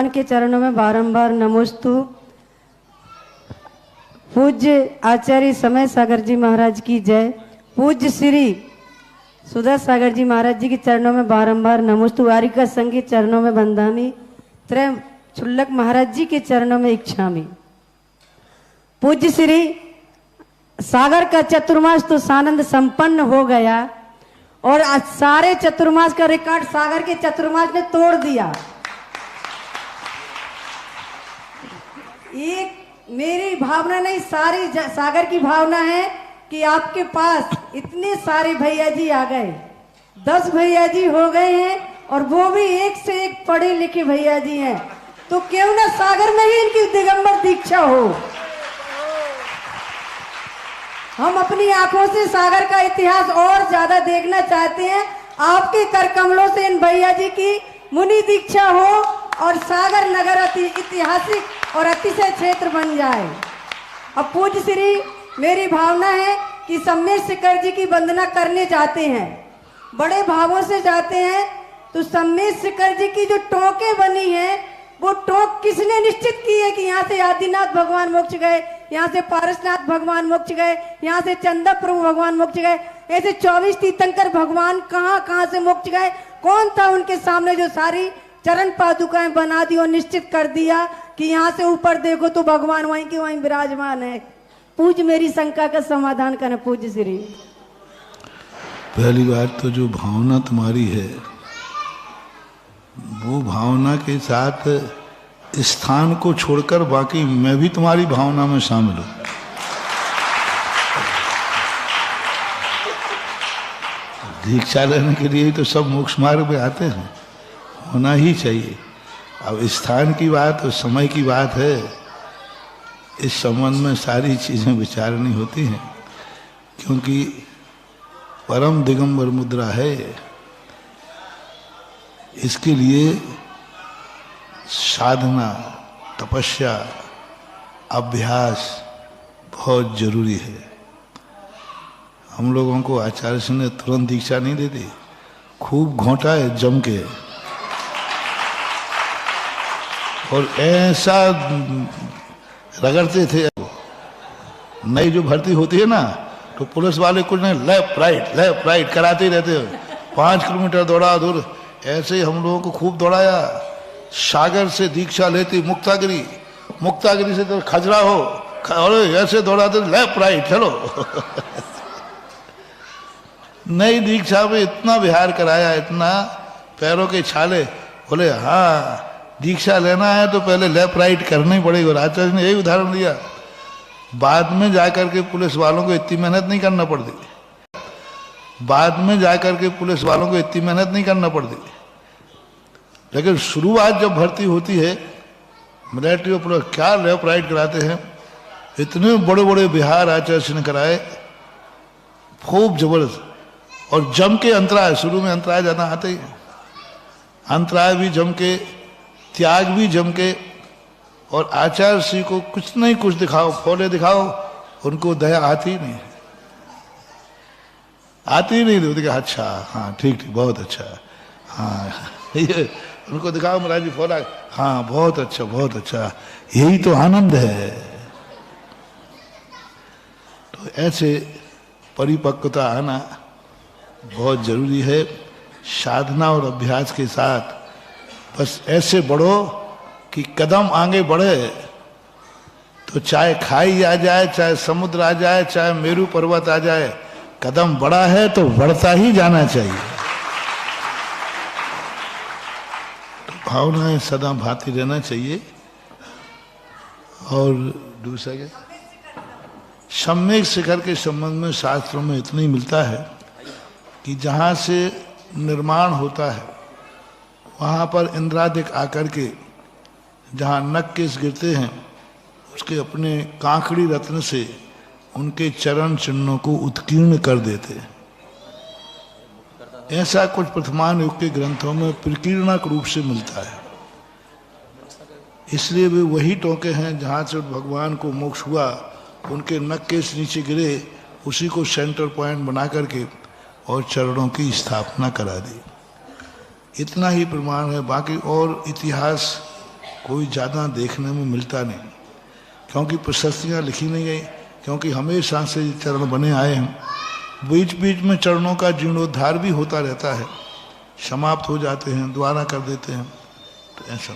के चरणों में बारंबार नमोस्तु। पूज्य आचार्य समय सागर जी महाराज की जय। पूज्य श्री सुधा सागर जी महाराज जी के चरणों में बारंबार नमोस्तु। वारिका संघ के चरणों में बंदामी। त्रय छुल्लक महाराज जी के चरणों में इच्छामी। पूज्य श्री सागर का चतुर्मास तो सानंद संपन्न हो गया और आज सारे चतुर्मास का रिकॉर्ड सागर के चतुर्मास ने तोड़ दिया। एक मेरी भावना नहीं, सारी सागर की भावना है कि आपके पास इतने सारे भैया जी आ गए, 10 भैया जी हो गए हैं और वो भी एक से एक पढ़े लिखे भैया जी हैं, तो क्यों ना सागर में ही इनकी दिगंबर दीक्षा हो। हम अपनी आंखों से सागर का इतिहास और ज्यादा देखना चाहते हैं। आपके कर कमलों से इन भैया जी की मुनि दीक्षा हो और सागर नगर ऐतिहासिक और अतिशय क्षेत्र बन जाए। अब पूज्य श्री मेरी भावना है कि सम्मेद शिखर जी की वंदना करने जाते हैं, बड़े भावों से जाते हैं, तो सम्मेद शिखर जी की जो टोकें बनी हैं वो टोक किसने निश्चित की है कि यहाँ से आदिनाथ भगवान मोक्ष गए, यहाँ से पारसनाथ भगवान मोक्ष गए, यहाँ से चंदा प्रभु भगवान मोक्ष गए, ऐसे 24 तीर्थंकर भगवान कहाँ कहाँ से मोक्ष गए। कौन था उनके सामने जो सारी चरण पादुकाएं बना दी और निश्चित कर दिया कि यहाँ से ऊपर देखो तो भगवान वहीं के वहीं विराजमान है। पूज्य मेरी शंका का समाधान करें पूज्य श्री। पहली बात तो जो भावना तुम्हारी है वो भावना के साथ स्थान को छोड़कर बाकी मैं भी तुम्हारी भावना में शामिल हूं। दीक्षा लेने के लिए तो सब मोक्ष मार्ग में आते हैं, होना ही चाहिए। अब स्थान की बात और समय की बात है, इस संबंध में सारी चीजें विचारनी होती हैं, क्योंकि परम दिगंबर मुद्रा है। इसके लिए साधना, तपस्या, अभ्यास बहुत जरूरी है। हम लोगों को आचार्य जी ने तुरंत दीक्षा नहीं देती, खूब घोंटा है जम के, और ऐसा रगड़ते थे। नई जो भर्ती होती है ना, तो पुलिस वाले कुछ नहीं, लेफ्ट राइट कराते ही रहते हो। 5 किलोमीटर दौड़ा दूर, ऐसे ही हम लोगों को खूब दौड़ाया। सागर से दीक्षा लेती मुक्तागिरी से तो खजुराहो, और ऐसे दौड़ाते लेफ्ट राइट चलो। नई दीक्षा में इतना विहार कराया, इतना पैरों के छाले। बोले हाँ दीक्षा लेना है तो पहले लेफ्ट राइट करनी पड़ेगी। और आचार्य ने यही उदाहरण दिया। बाद में जाकर के पुलिस वालों को इतनी मेहनत नहीं करना पड़ती, लेकिन शुरुआत जब भर्ती होती है मिलिट्री में, क्या लेफ्ट राइट कराते हैं। इतने बड़े बड़े बिहार आचार्य ने कराए, खूब जबरदस्त। और जम के अंतराय, शुरू में अंतराय ज़्यादा आते ही, अंतराय भी जम के, त्याग भी जम के। और आचार्य श्री को कुछ नहीं कुछ दिखाओ, फोले दिखाओ, उनको दया आती नहीं, अच्छा हाँ ठीक बहुत अच्छा, हाँ ये उनको दिखाओ महाराज जी फोला, हाँ बहुत अच्छा, यही तो आनंद है। तो ऐसे परिपक्वता आना बहुत जरूरी है। साधना और अभ्यास के साथ बस ऐसे बढ़ो कि कदम आगे बढ़े, तो चाहे खाई आ जाए, चाहे समुद्र आ जाए, चाहे मेरू पर्वत आ जाए, कदम बढ़ा है तो बढ़ता ही जाना चाहिए। तो भावनाएं सदा भाती रहना चाहिए। और दूसरा क्या, सम्यक शिखर के संबंध में शास्त्रों में इतना ही मिलता है कि जहाँ से निर्माण होता है वहाँ पर इंद्रादिक आकर के जहाँ नख केश गिरते हैं, उसके अपने कांकड़ी रत्न से उनके चरण चिन्हों को उत्कीर्ण कर देते हैं। ऐसा कुछ प्रथमान युग के ग्रंथों में प्रकीर्णक रूप से मिलता है। इसलिए वे वही टोके हैं जहाँ से भगवान को मोक्ष हुआ, उनके नख केश नीचे गिरे, उसी को सेंटर पॉइंट बना करके और चरणों की स्थापना करा दी। इतना ही प्रमाण है। बाकी और इतिहास कोई ज़्यादा देखने में मिलता नहीं, क्योंकि प्रशस्तियाँ लिखी नहीं गई, क्योंकि हमेशा से चरण बने आए हैं। बीच बीच में चरणों का जीर्णोद्धार भी होता रहता है, समाप्त हो जाते हैं, दोबारा कर देते हैं, तो ऐसा